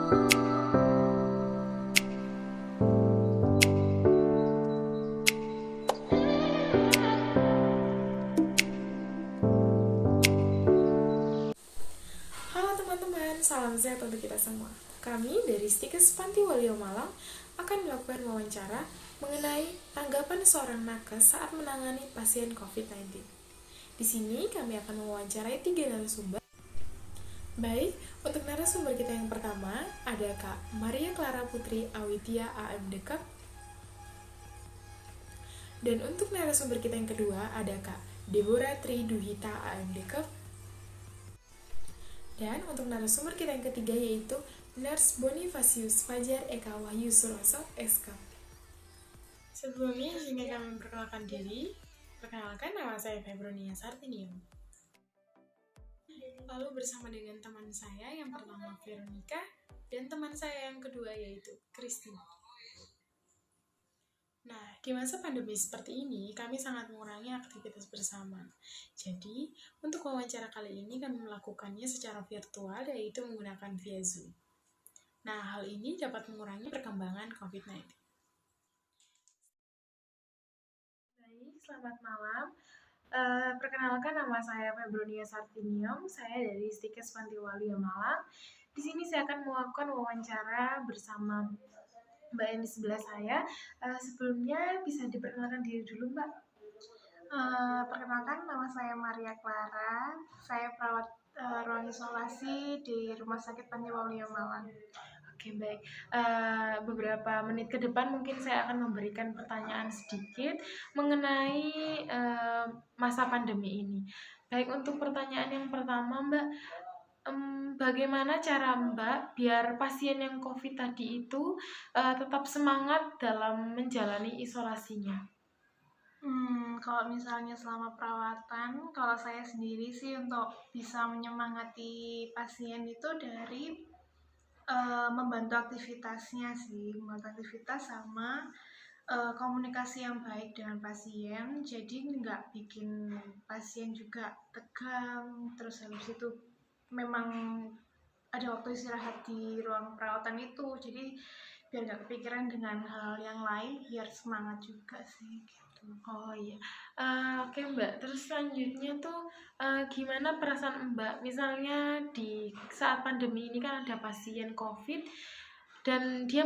Halo teman-teman, salam sehat untuk kita semua. Kami dari Stikes Panti Waluyo Malang akan melakukan wawancara mengenai tanggapan seorang nakes saat menangani pasien COVID-19. Di sini kami akan mewawancarai 3 narasumber. Baik, untuk narasumber kita yang pertama ada Kak Maria Clara Putri Awidya AMDK. Dan untuk narasumber kita yang kedua ada Kak Deborah Tri Duhita AMDK. Dan untuk narasumber kita yang ketiga yaitu Nurse Bonifasius Fajar Eka Wahyu Suroso, SK. Sebelumnya, izinkan kami memperkenalkan diri. Perkenalkan, nama saya Febronia Sartinium. Lalu bersama dengan teman saya yang pertama Veronica, dan teman saya yang kedua yaitu Christine. Nah, di masa pandemi seperti ini, kami sangat mengurangi aktivitas bersama. Jadi, untuk wawancara kali ini kami melakukannya secara virtual, yaitu menggunakan via Zoom. Nah, hal ini dapat mengurangi perkembangan COVID-19. Baik, selamat malam. Perkenalkan, nama saya Febronia Sartinium. Saya dari Stikes Panti Waluyo Malang. Di sini saya akan melakukan wawancara bersama Mbak yang di sebelah saya. Sebelumnya bisa diperkenalkan diri dulu, Mbak. Perkenalkan, nama saya Maria Clara. Saya perawat ruang isolasi di Rumah Sakit Panti Waluyo Malang. Oke, baik. Beberapa menit ke depan mungkin saya akan memberikan pertanyaan sedikit mengenai masa pandemi ini. Baik, untuk pertanyaan yang pertama, Mbak, bagaimana cara Mbak biar pasien yang COVID tadi itu tetap semangat dalam menjalani isolasinya? Kalau misalnya selama perawatan, kalau saya sendiri sih untuk bisa menyemangati pasien itu dari membantu aktivitasnya sih, membantu aktivitas sama komunikasi yang baik dengan pasien, jadi nggak bikin pasien juga tegang, terus habis itu memang ada waktu istirahat di ruang perawatan itu, jadi biar nggak kepikiran dengan hal yang lain, biar semangat juga sih gitu. Oh iya, oke Mbak. Terus selanjutnya tuh gimana perasaan Mbak? Misalnya di saat pandemi ini kan ada pasien COVID dan dia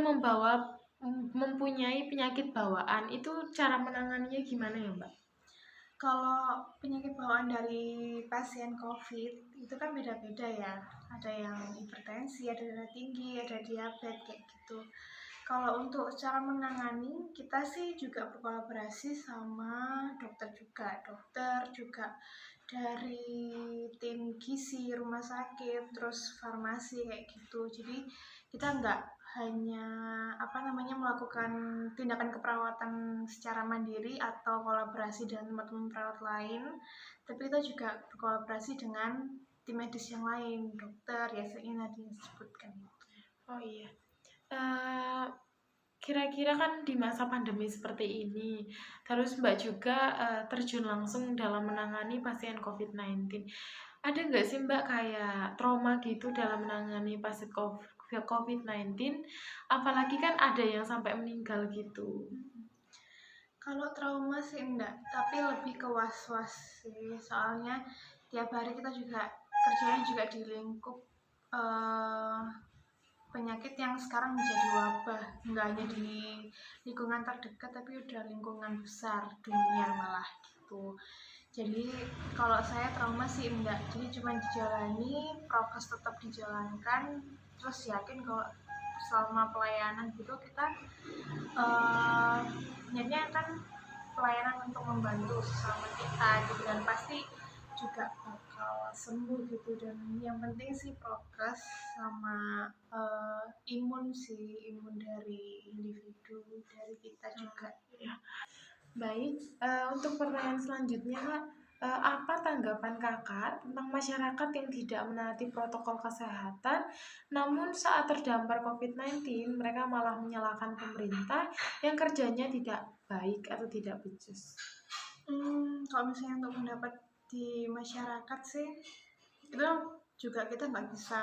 mempunyai penyakit bawaan. Itu cara menanganinya gimana ya Mbak? Kalau penyakit bawaan dari pasien COVID itu kan beda-beda ya. Ada yang hipertensi, ada darah tinggi, ada diabetes kayak gitu. Kalau untuk cara menangani, kita sih juga berkolaborasi sama dokter juga dari tim gizi rumah sakit, terus farmasi kayak gitu. Jadi kita nggak hanya melakukan tindakan keperawatan secara mandiri atau kolaborasi dengan teman-teman perawat lain, tapi kita juga berkolaborasi dengan tim medis yang lain, dokter, ya tadi disebutkan. Oh iya. Kira-kira kan di masa pandemi seperti ini, terus Mbak juga terjun langsung dalam menangani pasien COVID-19. Ada nggak sih Mbak kayak trauma gitu dalam menangani pasien COVID-19? Apalagi kan ada yang sampai meninggal gitu. Kalau trauma sih enggak, tapi lebih ke was-was sih. Soalnya tiap hari kita juga kerjanya juga di lingkup penyakit yang sekarang menjadi wabah, nggak hanya di lingkungan terdekat tapi udah lingkungan besar dunia malah gitu. Jadi kalau saya trauma sih enggak, jadi cuma dijalani, prokes tetap dijalankan, terus yakin kalau selama pelayanan gitu kita niatnya kan pelayanan untuk membantu sesama kita gitu, dan pasti juga bakal sembuh gitu. Dan yang penting sih prokes sama imun dari individu, dari kita juga. Ya. Baik, untuk pertanyaan selanjutnya Kak, apa tanggapan Kakak tentang masyarakat yang tidak menaati protokol kesehatan, namun saat terdampar COVID-19 mereka malah menyalahkan pemerintah yang kerjanya tidak baik atau tidak becus? Kalau misalnya untuk pendapat di masyarakat sih, itu juga kita nggak bisa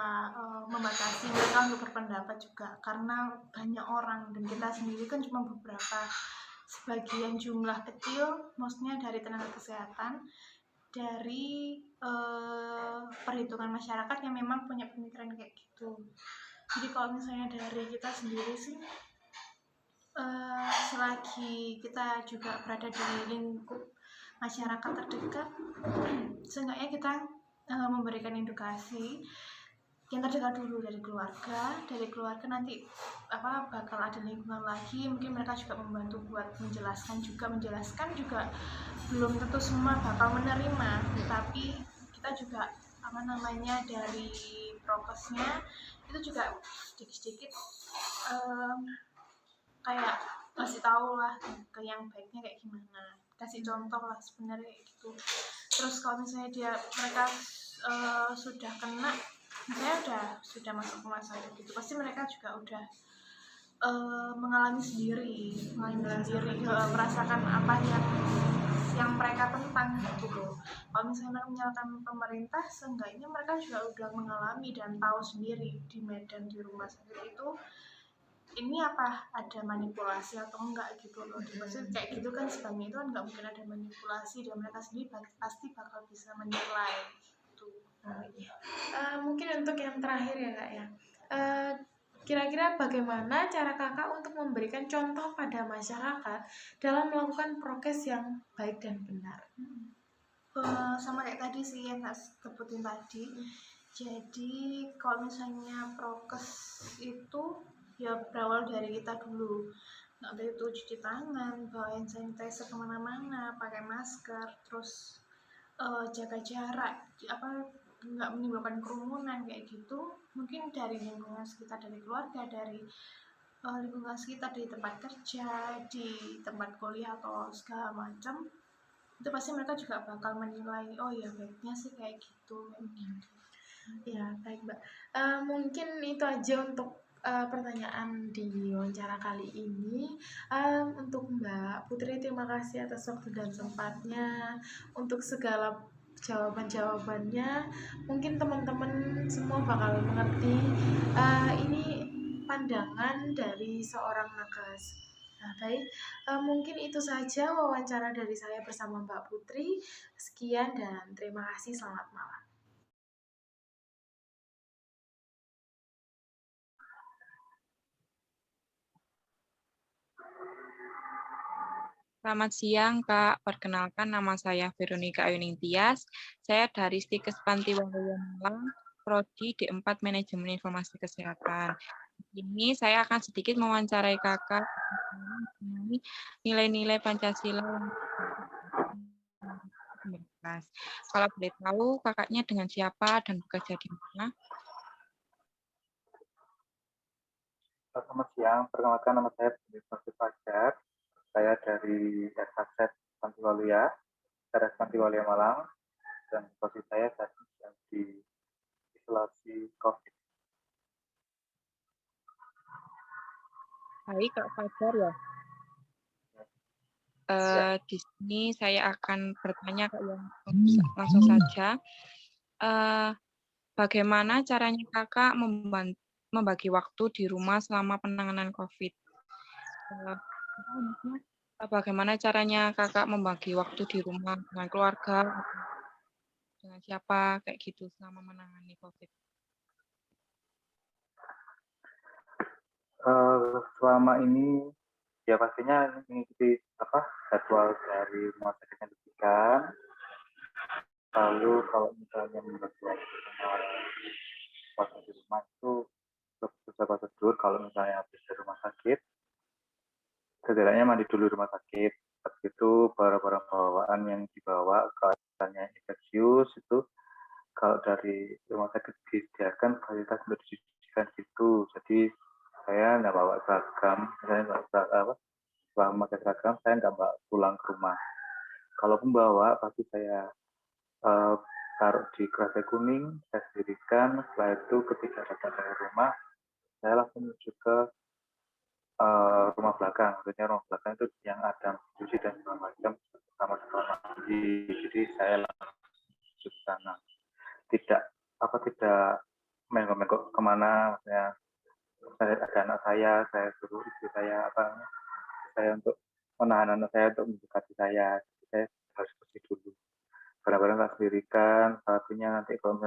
membatasi mereka untuk berpendapat juga karena banyak orang dan kita sendiri kan cuma beberapa sebagian jumlah kecil, maksudnya dari tenaga kesehatan, dari perhitungan masyarakat yang memang punya pemikiran kayak gitu. Jadi kalau misalnya dari kita sendiri sih, selagi kita juga berada di lingkup masyarakat terdekat, seenggaknya kita memberikan edukasi yang terdekat dulu dari keluarga nanti bakal ada lingkungan lagi, mungkin mereka juga membantu buat menjelaskan juga belum tentu semua bakal menerima, tapi kita juga dari prokesnya itu juga sedikit-sedikit kayak kasih tahu lah ke yang baiknya kayak gimana, kasih contoh lah sebenarnya kayak gitu. Terus kalau misalnya mereka sudah kena, misalnya sudah masuk rumah sakit gitu, pasti mereka juga udah mengalami sendiri, merasakan apa yang mereka tentang gitu. Kalau misalnya menyalahkan pemerintah, seenggaknya mereka juga udah mengalami dan tahu sendiri di medan di rumah sakit itu ini apa ada manipulasi atau enggak gitu loh. Maksudnya kayak gitu kan, sebenarnya itu kan nggak mungkin ada manipulasi dan mereka sendiri pasti bakal bisa menilai gitu. Mungkin untuk yang terakhir ya Kak ya, kira-kira bagaimana cara Kakak untuk memberikan contoh pada masyarakat dalam melakukan prokes yang baik dan benar? Sama kayak tadi sih yang Kak sebutin tadi. Jadi kalau misalnya prokes itu ya berawal dari kita dulu, nggak boleh itu cuci tangan, bawa hand sanitizer kemana-mana, pakai masker, terus jaga jarak, nggak menimbulkan kerumunan kayak gitu. Mungkin dari lingkungan sekitar, dari keluarga, dari lingkungan sekitar, di tempat kerja, di tempat kuliah atau segala macam, itu pasti mereka juga bakal menilai, oh ya baiknya sih kayak gitu. Ya, baik Mbak. Mungkin itu aja untuk pertanyaan di wawancara kali ini. Untuk Mbak Putri, terima kasih atas waktu dan tempatnya, untuk segala jawaban-jawabannya. Mungkin teman-teman semua bakal mengerti ini pandangan dari seorang nakes. Nah, baik, mungkin itu saja wawancara dari saya bersama Mbak Putri. Sekian dan terima kasih, selamat malam. Selamat siang, Kak. Perkenalkan, nama saya Veronica Ayuning Tias. Saya dari Stikes Pantiwaluyo Malang, Prodi D4 Manajemen Informasi Kesehatan. Ini saya akan sedikit mewawancarai Kakak mengenai nilai-nilai Pancasila yang kalau boleh tahu, kakaknya dengan siapa dan bekerja di mana? Selamat siang, perkenalkan nama saya Budi Fajar. Saya dari Dataset Pantiwaluya, Daerah Pantiwaluya Malang, dan posisi saya saat ini sedang di isolasi COVID. Baik, Kak Fajar ya. Di sini saya akan bertanya Kak yang langsung saja. Bagaimana caranya Kakak membagi waktu di rumah selama penanganan COVID? Bagaimana caranya Kakak membagi waktu di rumah dengan keluarga, dengan siapa, kayak gitu selama menangani COVID? Selama ini ya pastinya mengikuti jadwal dari rumah sakit yang diberikan. Lalu kalau misalnya membagi waktu di rumah itu beberapa prosedur. Kalau misalnya habis dari rumah sakit, setidaknya mandi dulu di rumah sakit. Habis itu barang-barang bawaan yang dibawa, kalau misalnya infeksius itu kalau dari rumah sakit disediakan fasilitas untuk dicucikan gitu. Jadi saya nggak bawa seragam, saya nggak setelah memakai seragam saya nggak bawa pulang ke rumah. Kalaupun bawa pasti saya taruh di keranjang kuning, saya sendirikan. Setelah itu ketika datang dari rumah, saya langsung menuju ke rumah belakang. Maksudnya rumah belakang itu yang ada cuci dan segala macam sama mandi. Jadi saya langsung ke sana. Tidak tidak menggok kemana, maksudnya saya ada anak saya suruh istri saya untuk menahan anak saya untuk mendekati saya. Jadi saya harus bersih dulu. Kadang-kadang nggak sendirikan, satunya nanti kalau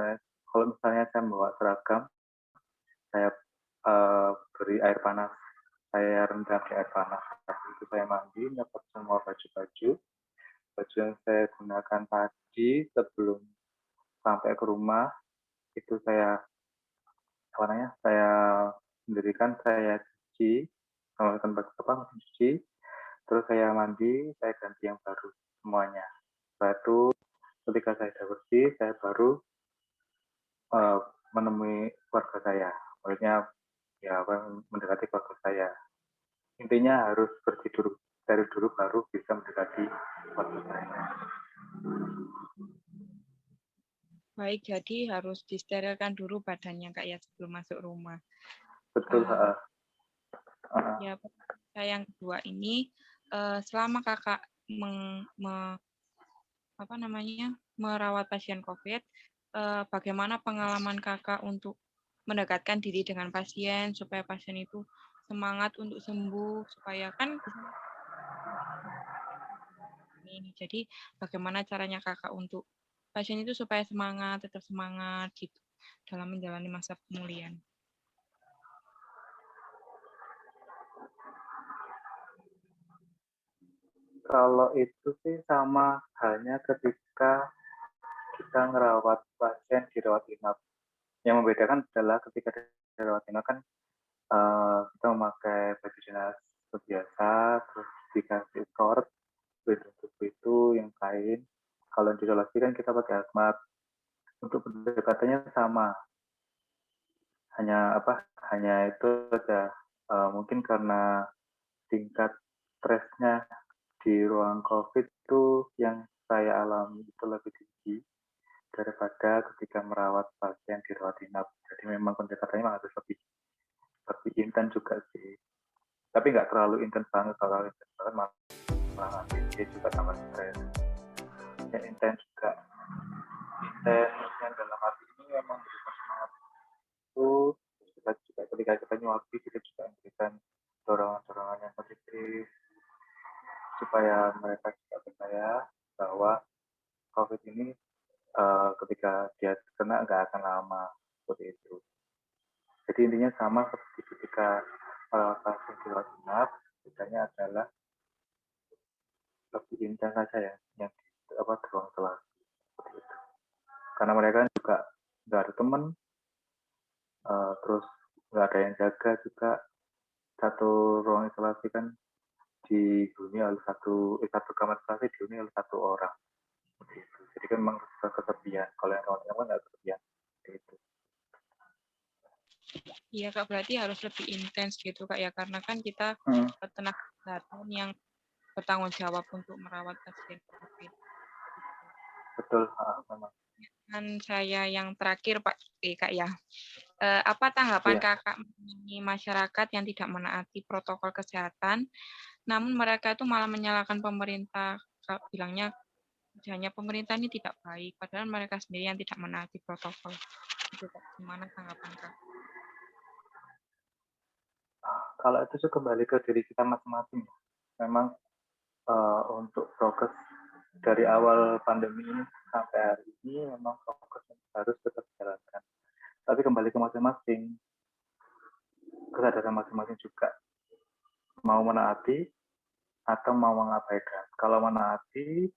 misalnya saya membawa seragam, saya beri air panas, saya rendam di air panas. Habis itu saya mandi, nyopot semua baju yang saya gunakan tadi sebelum sampai ke rumah, itu saya saya mendirikan, saya cuci, menggunakan mesin cuci, terus saya mandi, saya ganti yang baru semuanya. Setelah itu ketika saya sudah bersih, saya baru menemui keluarga saya. Maksudnya ya mendekati keluarga saya. Intinya harus bersih dulu, dari dulu baru bisa mendekati keluarga saya. Baik, jadi harus disterilkan dulu badannya Kak ya sebelum masuk rumah. Betul. Ya, saya yang kedua ini selama Kakak merawat pasien COVID, bagaimana pengalaman Kakak untuk mendekatkan diri dengan pasien supaya pasien itu semangat untuk sembuh, supaya kan ini. Jadi bagaimana caranya Kakak untuk pasien itu supaya tetap semangat gitu dalam menjalani masa pemulihan. Kalau itu sih sama halnya ketika kita ngerawat pasien di rawat inap. Yang membedakan adalah ketika di rawat inap kan kita memakai baju dinas biasa, terus dikasih cord, pelindung tubuh itu yang kain. Kalau di isolasi kan kita pakai hazmat. Untuk pendekatannya sama. Hanya itu saja. Mungkin karena tingkat stresnya di ruang COVID itu yang saya alami itu lebih tinggi daripada ketika merawat pasien di rawat inap. Jadi memang pendekatannya harus lebih intens juga sih. Tapi nggak terlalu intens banget. Kalau intens banget malah dia juga tambah stres. Ya intens juga. Intens yang dalam arti ini memang berikan semangat itu. Kita juga ketika kita nyuapi, kita juga memberikan dorongan-dorongan yang positif supaya mereka juga percaya bahwa COVID ini ketika dia kena nggak akan lama, seperti itu. Jadi intinya sama seperti ketika merawat pasien di rawat inap, bedanya adalah lebih intens saja ya, yang di ruang isolasi seperti itu. Karena mereka juga nggak ada teman, terus nggak ada yang jaga juga. Satu ruang isolasi kan dihuni oleh satu kamar isolasi dihuni oleh satu orang. Seperti itu. Jadi kan memang kesepian. Kalau yang rawat inap kan nggak kesepian. Seperti itu. Iya Kak, berarti harus lebih intens gitu Kak ya, karena kan kita tenaga kesehatan yang bertanggung jawab untuk merawat pasien COVID. Betul, memang. Dan saya yang terakhir Kak ya, apa tanggapan Kakak mengenai masyarakat yang tidak menaati protokol kesehatan, namun mereka itu malah menyalahkan pemerintah, bilangnya kerjanya pemerintah ini tidak baik, padahal mereka sendiri yang tidak menaati protokol. Itu Kak, gimana tanggapan Kak? Kalau itu sih kembali ke diri kita masing-masing. Memang untuk prokes dari awal pandemi ini sampai hari ini memang prokes harus tetap dijalankan. Tapi kembali ke masing-masing, kesadaran masing-masing juga. Mau menaati atau mau mengabaikan. Kalau menaati,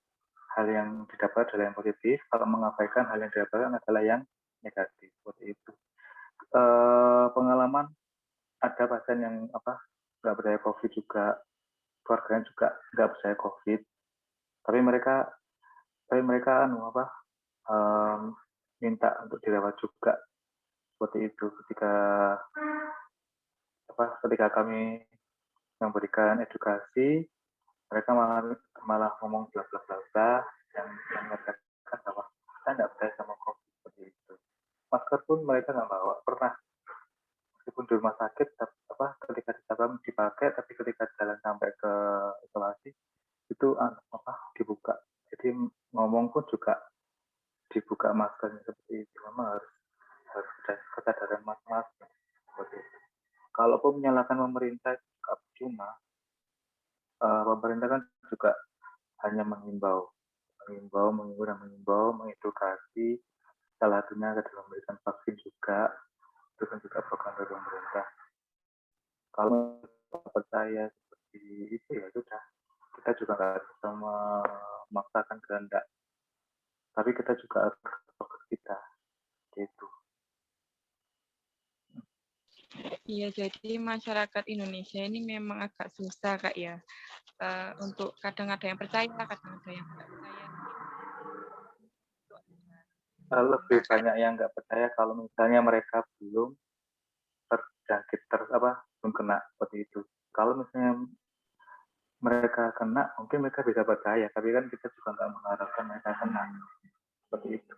hal yang didapat adalah yang positif. Kalau mengabaikan, hal yang didapatkan adalah yang negatif. Seperti itu. Pengalaman ada pasien yang nggak percaya COVID juga, keluarganya juga nggak percaya COVID, tapi mereka minta untuk dirawat juga. Seperti itu ketika kami memberikan edukasi, mereka malah ngomong bla bla bla bla yang mengatakan bahwa kita nggak percaya sama COVID. Seperti itu. Masker pun mereka nggak bawa, pernah meskipun di rumah sakit ketika di Instagram dipakai, tapi ketika jalan sampai ke isolasi itu dibuka. Jadi ngomong pun juga dibuka maskernya. Seperti itu. Memang harus harus ada kesadaran masing-masing seperti itu. Kalaupun menyalahkan pemerintah juga cuma pemerintah kan juga hanya mengimbau, mengedukasi, salah satunya adalah memberikan vaksin juga, itu kan juga program dari pemerintah. Kalau percaya seperti itu ya sudah, kita juga nggak bisa memaksakan kehendak, tapi kita juga harus fokus kita, gitu. Iya, jadi masyarakat Indonesia ini memang agak susah, Kak, ya. Untuk kadang ada yang percaya, kadang ada yang nggak percaya. Lebih banyak yang nggak percaya kalau misalnya mereka belum terjangkit belum kena seperti itu. Kalau misalnya mereka kena, mungkin mereka bisa percaya, tapi kan kita juga nggak mengharapkan mereka kena seperti itu.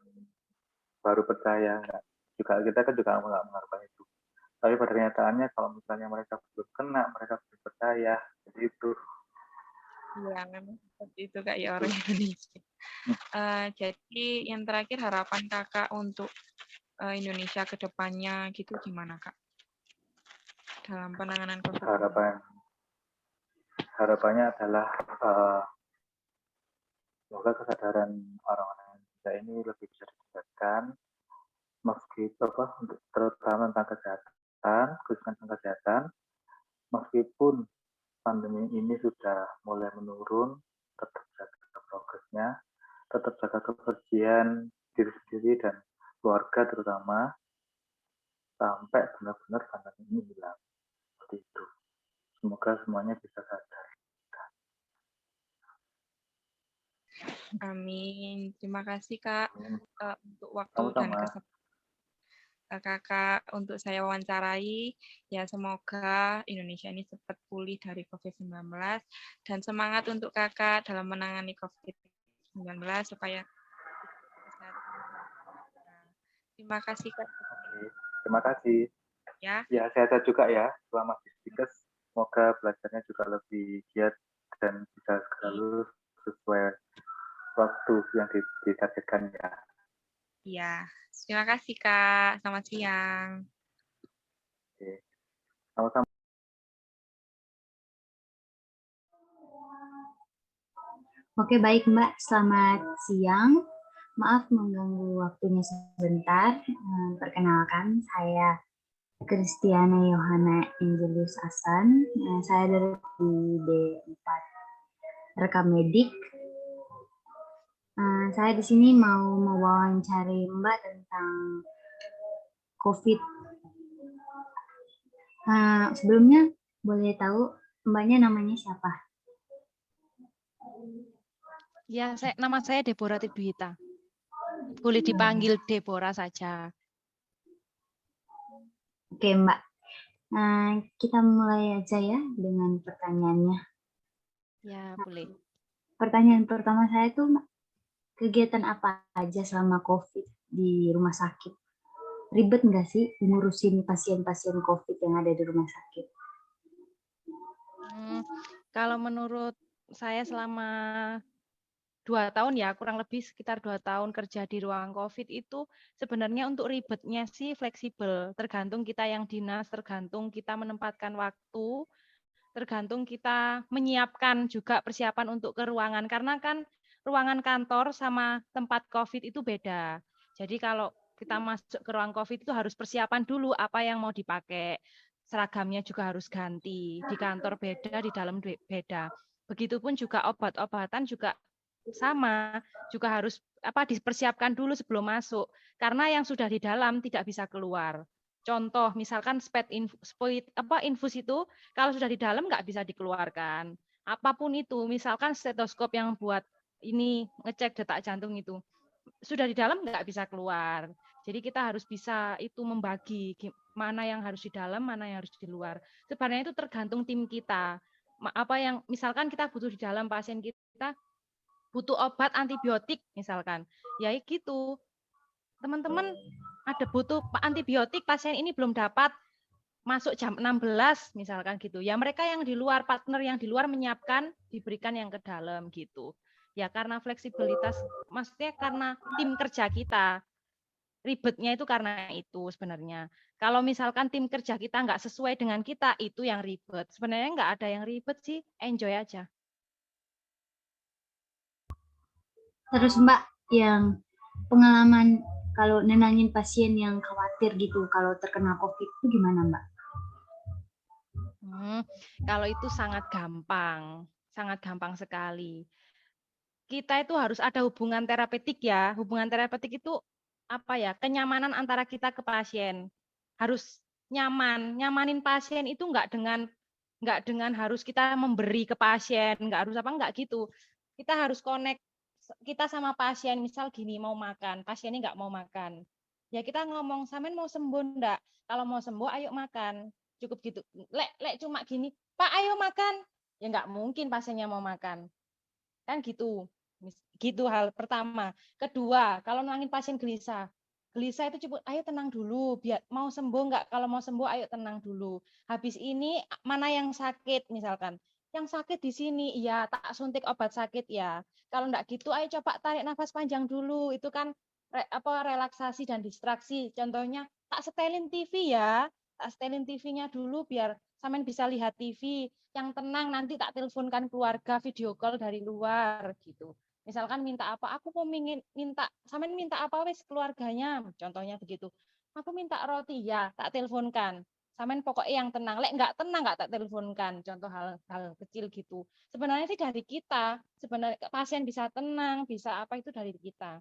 Baru percaya, nggak juga kita kan juga nggak mengharapkan itu. Tapi pada kenyataannya kalau misalnya mereka belum kena, mereka belum percaya, jadi itu. Iya, memang seperti itu, Kak, ya orang Indonesia. Jadi yang terakhir harapan Kakak untuk Indonesia ke depannya gitu gimana, Kak? Dalam penanganan COVID. Harapannya adalah semoga kesadaran orang-orang Indonesia ini lebih bisa ditingkatkan, terutama tentang kesehatan, khususnya tentang kesehatan, meskipun pandemi ini sudah mulai menurun, tetap jaga progresnya, tetap jaga kebersihan diri sendiri dan keluarga terutama, sampai benar-benar pandemi ini hilang. Seperti itu. Semoga semuanya bisa sadar. Amin. Terima kasih, Kak, untuk waktu Sama-sama. dan kesempatan Kakak untuk saya wawancarai. Ya, semoga Indonesia ini cepat pulih dari COVID-19 dan semangat untuk Kakak dalam menangani COVID-19 supaya terima kasih, Kak. Oke, terima kasih. Ya. Ya, sehat juga ya selama di Stikes. Semoga belajarnya juga lebih giat dan bisa segera lulus sesuai waktu yang ditargetkan ya. Iya, terima kasih, Kak. Selamat siang. Oke, sama-sama. Oke, baik Mbak. Selamat siang. Maaf mengganggu waktunya sebentar. Perkenalkan, saya Kristiana Yohana Angelus Asan. Saya dari D4 Rekam Medik. Saya di sini mau mewawancari Mbak tentang COVID. Sebelumnya boleh tahu Mbaknya namanya siapa? Ya, nama saya Deborah Tidwita. Boleh dipanggil Deborah saja. Oke, Mbak. Kita mulai aja ya dengan pertanyaannya. Ya, boleh. Pertanyaan pertama saya itu, kegiatan apa aja selama COVID di rumah sakit? Ribet nggak sih ngurusin pasien-pasien COVID yang ada di rumah sakit? Kalau menurut saya selama 2 tahun ya, kurang lebih sekitar 2 tahun kerja di ruang COVID itu sebenarnya untuk ribetnya sih fleksibel. Tergantung kita yang dinas, tergantung kita menempatkan waktu, tergantung kita menyiapkan juga persiapan untuk ke ruangan. Karena kan ruangan kantor sama tempat COVID itu beda. Jadi kalau kita masuk ke ruang COVID itu harus persiapan dulu apa yang mau dipakai. Seragamnya juga harus ganti. Di kantor beda, di dalam beda. Begitupun juga obat-obatan juga sama, juga harus dipersiapkan dulu sebelum masuk. Karena yang sudah di dalam tidak bisa keluar. Contoh, misalkan infus itu kalau sudah di dalam nggak bisa dikeluarkan. Apapun itu, misalkan stetoskop yang buat ini ngecek detak jantung itu, sudah di dalam nggak bisa keluar. Jadi kita harus bisa itu membagi mana yang harus di dalam, mana yang harus di luar. Sebenarnya itu tergantung tim kita. Apa yang misalkan kita butuh di dalam, pasien kita butuh obat antibiotik misalkan, ya gitu. Teman-teman ada butuh antibiotik, pasien ini belum dapat, masuk jam 16 misalkan gitu. Ya mereka yang di luar, partner yang di luar menyiapkan, diberikan yang ke dalam gitu. Ya karena fleksibilitas, maksudnya karena tim kerja kita. Ribetnya itu karena itu sebenarnya. Kalau misalkan tim kerja kita nggak sesuai dengan kita, itu yang ribet. Sebenarnya nggak ada yang ribet sih, enjoy aja. Terus Mbak, yang pengalaman kalau nenangin pasien yang khawatir gitu kalau terkena COVID itu gimana Mbak? Kalau itu sangat gampang sekali. Kita itu harus ada hubungan terapeutik ya. Hubungan terapeutik itu apa ya? Kenyamanan antara kita ke pasien. Harus nyaman. Nyamanin pasien itu nggak dengan harus kita memberi ke pasien, nggak harus apa nggak gitu. Kita harus connect kita sama pasien. Misal gini, mau makan, pasiennya nggak mau makan. Ya kita ngomong, "Samen mau sembuh enggak? Kalau mau sembuh ayo makan." Cukup gitu. Lek cuma gini, "Pak, ayo makan." Ya nggak mungkin pasiennya mau makan. Kan gitu. Gitu hal pertama. Kedua, kalau nangin pasien gelisah. Gelisah itu coba, ayo tenang dulu, biar mau sembuh enggak? Kalau mau sembuh, ayo tenang dulu. Habis ini mana yang sakit misalkan? Yang sakit di sini, iya tak suntik obat sakit ya. Kalau enggak gitu, ayo coba tarik nafas panjang dulu. Itu kan relaksasi dan distraksi. Contohnya, tak setelin TV ya. Tak setelin TV-nya dulu biar sampean bisa lihat TV. Yang tenang nanti tak teleponkan keluarga video call dari luar gitu. Misalkan minta apa, aku mau minta, sampean minta apa wes keluarganya, contohnya begitu. Aku minta roti ya, tak teleponkan. Sampean pokoknya yang tenang. Lek nggak tenang nggak tak teleponkan. Contoh hal kecil gitu. Sebenarnya sih dari kita. Sebenarnya pasien bisa tenang, bisa apa itu dari kita.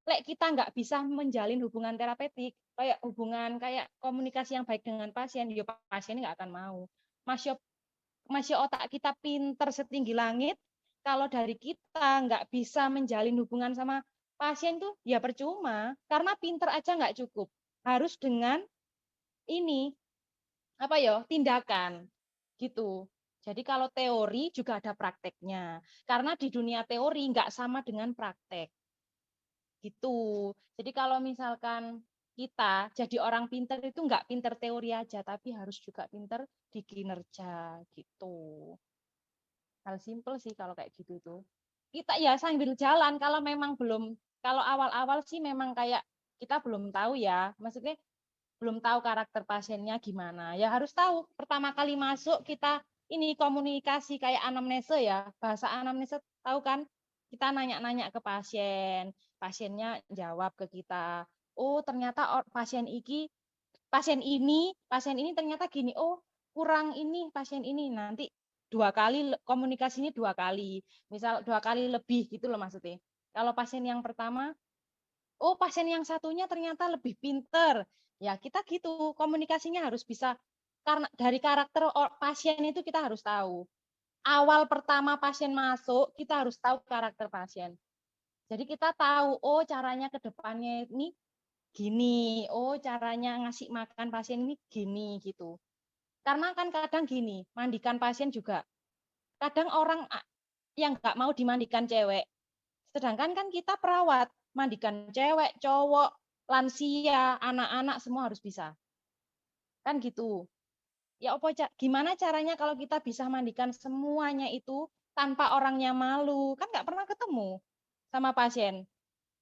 Lek kita nggak bisa menjalin hubungan terapeutik, kayak hubungan kayak komunikasi yang baik dengan pasien, ya pasien nggak akan mau. Masih otak kita pinter setinggi langit, kalau dari kita nggak bisa menjalin hubungan sama pasien tuh ya percuma, karena pinter aja nggak cukup, harus dengan ini apa ya tindakan gitu. Jadi kalau teori juga ada prakteknya, karena di dunia teori nggak sama dengan praktek gitu. Jadi kalau misalkan kita jadi orang pinter itu nggak pinter teori aja, tapi harus juga pinter di kinerja gitu. Hal simpel sih kalau kayak gitu tuh. Kita ya sambil jalan kalau awal-awal sih memang kayak kita belum tahu ya, maksudnya belum tahu karakter pasiennya gimana. Ya harus tahu pertama kali masuk kita ini komunikasi kayak anamnese ya, bahasa anamnese tahu kan? Kita nanya-nanya ke pasien, pasiennya jawab ke kita. Oh, ternyata pasien ini ternyata gini. Oh, kurang ini pasien ini nanti komunikasinya 2 kali, misal 2 kali lebih gitu loh maksudnya. Kalau pasien yang pertama, oh pasien yang satunya ternyata lebih pinter, ya kita gitu komunikasinya harus bisa karena dari karakter pasien itu kita harus tahu. Awal pertama pasien masuk kita harus tahu karakter pasien. Jadi kita tahu oh caranya ke depannya ini gini, oh caranya ngasih makan pasien ini gini gitu. Karena kan kadang gini, mandikan pasien juga kadang orang yang nggak mau dimandikan cewek. Sedangkan kan kita perawat, mandikan cewek, cowok, lansia, anak-anak semua harus bisa. Kan gitu. Ya gimana caranya kalau kita bisa mandikan semuanya itu tanpa orangnya malu? Kan nggak pernah ketemu sama pasien.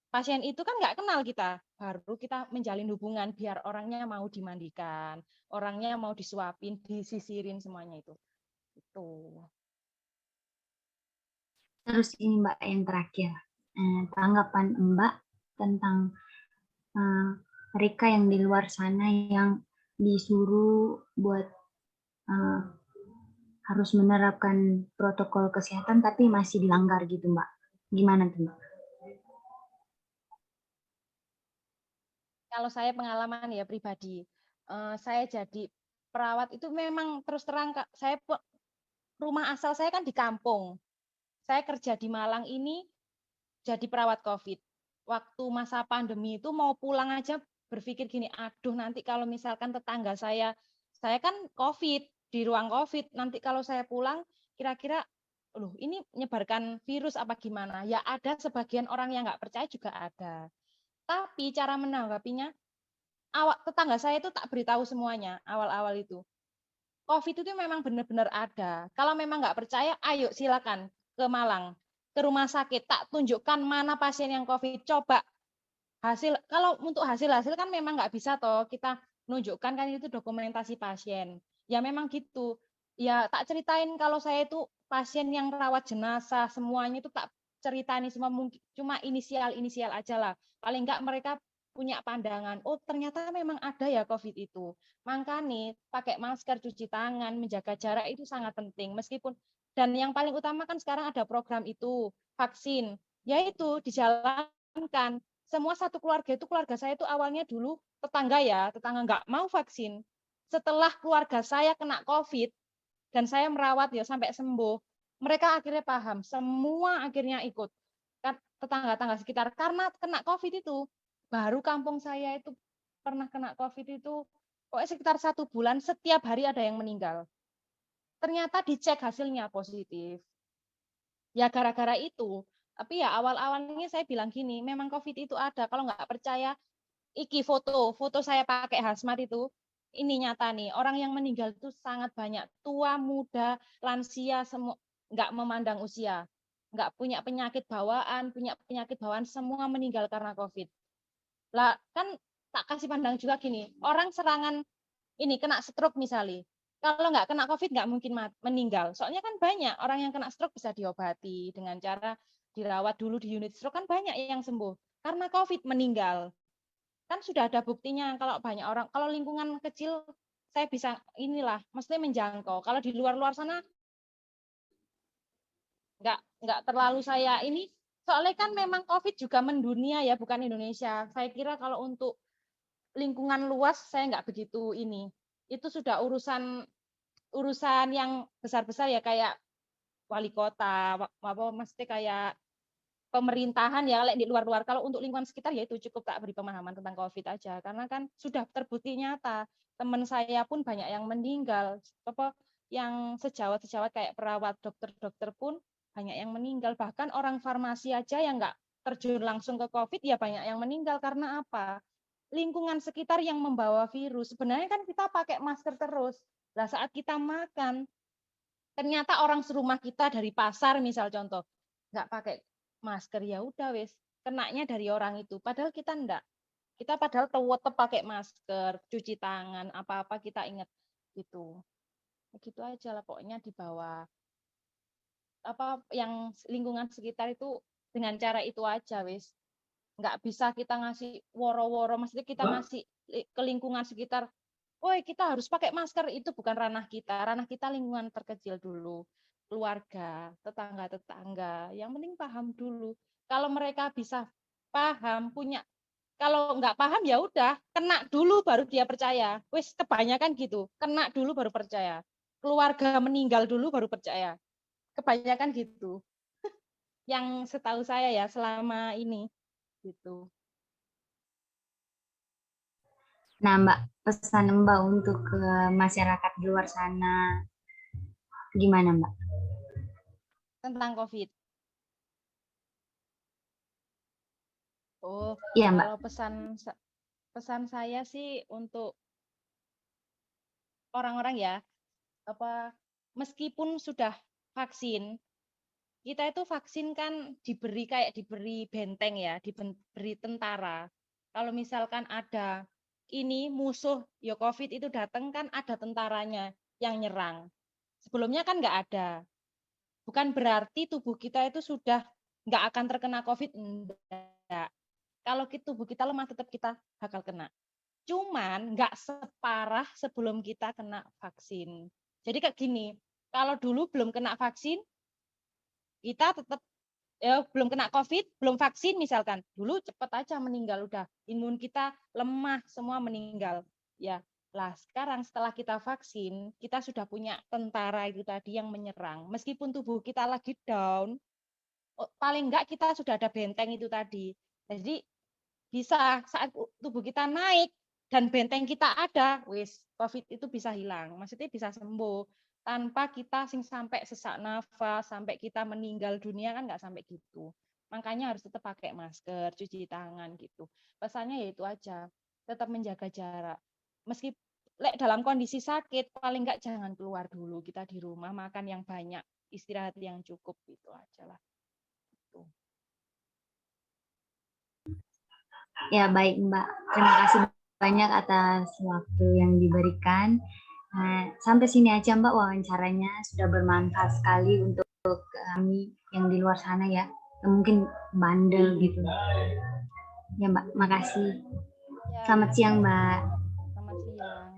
Pasien itu kan nggak kenal kita. Baru kita menjalin hubungan biar orangnya mau dimandikan, orangnya mau disuapin, disisirin semuanya itu. Itu. Terus ini Mbak yang terakhir, tanggapan Mbak tentang mereka yang di luar sana yang disuruh buat harus menerapkan protokol kesehatan tapi masih dilanggar gitu Mbak. Gimana tuh Mbak? Kalau saya pengalaman ya pribadi, saya jadi perawat itu memang terus terang saya rumah asal saya kan di kampung. Saya kerja di Malang ini jadi perawat COVID. Waktu masa pandemi itu mau pulang aja berpikir gini, aduh nanti kalau misalkan tetangga saya kan COVID, di ruang COVID, nanti kalau saya pulang kira-kira loh ini menyebarkan virus apa gimana? Ya ada sebagian orang yang nggak percaya juga ada. Tapi cara menanggapinya, tetangga saya itu tak beritahu semuanya awal-awal itu. COVID itu memang benar-benar ada. Kalau memang nggak percaya, ayo silakan ke Malang, ke rumah sakit, tak tunjukkan mana pasien yang COVID. Coba Kalau untuk hasil kan memang nggak bisa toh kita menunjukkan kan itu dokumentasi pasien. Ya memang gitu. Ya tak ceritain kalau saya itu pasien yang rawat jenazah semuanya itu tak ceritain semua, mungkin cuma inisial aja lah. Paling nggak mereka punya pandangan, oh ternyata memang ada ya COVID itu. Makanya pakai masker, cuci tangan, menjaga jarak itu sangat penting. Meskipun, dan yang paling utama kan sekarang ada program itu vaksin, yaitu dijalankan. Semua satu keluarga saya itu awalnya dulu tetangga nggak mau vaksin. Setelah keluarga saya kena COVID dan saya merawat ya sampai sembuh, mereka akhirnya paham, semua akhirnya ikut. Kan tetangga-tetangga sekitar, karena kena COVID itu, baru kampung saya itu pernah kena COVID itu, pokoknya sekitar 1 bulan, setiap hari ada yang meninggal. Ternyata dicek hasilnya positif. Ya gara-gara itu. Tapi ya awal-awalnya saya bilang gini, memang COVID itu ada. Kalau nggak percaya, iki foto saya pakai hazmat itu, ini nyata nih, orang yang meninggal itu sangat banyak, tua, muda, lansia, semua nggak memandang usia, nggak punya penyakit bawaan, semua meninggal karena COVID. Lah kan tak kasih pandang juga gini, orang serangan ini kena stroke misalnya, kalau nggak kena COVID nggak mungkin meninggal. Soalnya kan banyak orang yang kena stroke bisa diobati dengan cara dirawat dulu di unit stroke, kan banyak yang sembuh. Karena COVID meninggal. Kan sudah ada buktinya kalau banyak orang, kalau lingkungan kecil saya bisa inilah, mesti menjangkau. Kalau di luar-luar sana nggak terlalu saya ini, soalnya kan memang COVID juga mendunia ya, bukan Indonesia. Saya kira kalau untuk lingkungan luas saya nggak begitu ini. Itu sudah urusan yang besar-besar ya, kayak wali kota, apa mesti kayak pemerintahan ya, di luar-luar. Kalau untuk lingkungan sekitar ya itu cukup tak beri pemahaman tentang COVID aja, karena kan sudah terbukti nyata. Teman saya pun banyak yang meninggal, apa yang sejawat kayak perawat, dokter pun banyak yang meninggal. Bahkan orang farmasi aja yang nggak terjun langsung ke COVID ya banyak yang meninggal. Karena apa? Lingkungan sekitar yang membawa virus. Sebenarnya kan kita pakai masker terus. Nah, saat kita makan, ternyata orang serumah kita dari pasar misal contoh, nggak pakai masker, ya udah wes kenanya dari orang itu. Padahal kita enggak. Kita padahal tetap pakai masker, cuci tangan, apa-apa kita ingat gitu. Gitu aja lah pokoknya di bawah apa yang lingkungan sekitar itu dengan cara itu aja wes. Nggak bisa kita ngasih woro-woro, maksudnya kita ngasih ke lingkungan sekitar, woi kita harus pakai masker, itu bukan ranah kita. Ranah kita lingkungan terkecil dulu, keluarga, tetangga-tetangga. Yang penting paham dulu. Kalau mereka bisa paham, kalau nggak paham ya udah, kena dulu baru dia percaya. Wis kebanyakan gitu, kena dulu baru percaya. Keluarga meninggal dulu baru percaya. Kebanyakan gitu. Yang setahu saya ya selama ini gitu. Nah, Mbak, pesan Mbak untuk ke masyarakat di luar sana gimana, Mbak? Tentang COVID. Oh, Iya, Mbak. kalau pesan saya sih untuk orang-orang ya, apa meskipun sudah vaksin, kita itu vaksin kan diberi benteng ya, diberi tentara. Kalau misalkan ada ini musuh ya COVID itu datang, kan ada tentaranya yang nyerang. Sebelumnya kan nggak ada. Bukan berarti tubuh kita itu sudah nggak akan terkena COVID, enggak. Kalau tubuh kita lemah tetap kita bakal kena. Cuman nggak separah sebelum kita kena vaksin. Jadi kayak gini, kalau dulu belum kena vaksin, kita tetap ya belum kena COVID, belum vaksin misalkan, dulu cepet aja meninggal, udah imun kita lemah, semua meninggal. Ya, lah sekarang setelah kita vaksin, kita sudah punya tentara itu tadi yang menyerang. Meskipun tubuh kita lagi down, paling enggak kita sudah ada benteng itu tadi. Jadi bisa saat tubuh kita naik dan benteng kita ada, wis COVID itu bisa hilang. Maksudnya bisa sembuh tanpa kita sampai sesak nafas, sampai kita meninggal dunia, kan nggak sampai gitu. Makanya harus tetap pakai masker, cuci tangan gitu. Pesannya ya itu aja, tetap menjaga jarak. Meski dalam kondisi sakit, paling nggak jangan keluar dulu, kita di rumah makan yang banyak, istirahat yang cukup, itu aja lah. Gitu. Ya, baik Mbak. Terima kasih banyak atas waktu yang diberikan. Nah, sampai sini aja Mbak wawancaranya, sudah bermanfaat sekali untuk kami yang di luar sana ya. Yang mungkin bandel gitu. Ya Mbak, makasih. Ya, Selamat siang Mbak. selamat siang.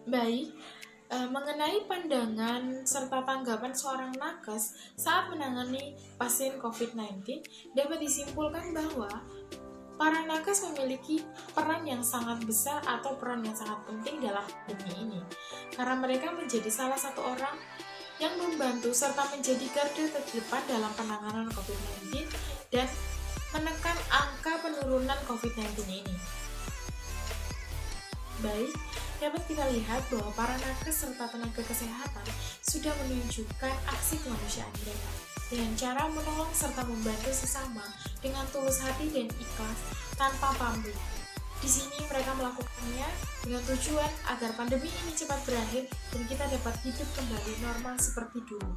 Baik, mengenai pandangan serta tanggapan seorang nakes saat menangani pasien COVID-19, dapat disimpulkan bahwa para nakes memiliki peran yang sangat besar atau peran yang sangat penting dalam pandemi ini, karena mereka menjadi salah satu orang yang membantu serta menjadi garda terdepan dalam penanganan COVID-19 dan menekan angka penurunan COVID-19 ini. Baik, dapat kita lihat bahwa para nakes serta tenaga kesehatan sudah menunjukkan aksi kemanusiaan mereka dengan cara menolong serta membantu sesama dengan tulus hati dan ikhlas tanpa pamrih. Di sini mereka melakukannya dengan tujuan agar pandemi ini cepat berakhir dan kita dapat hidup kembali normal seperti dulu.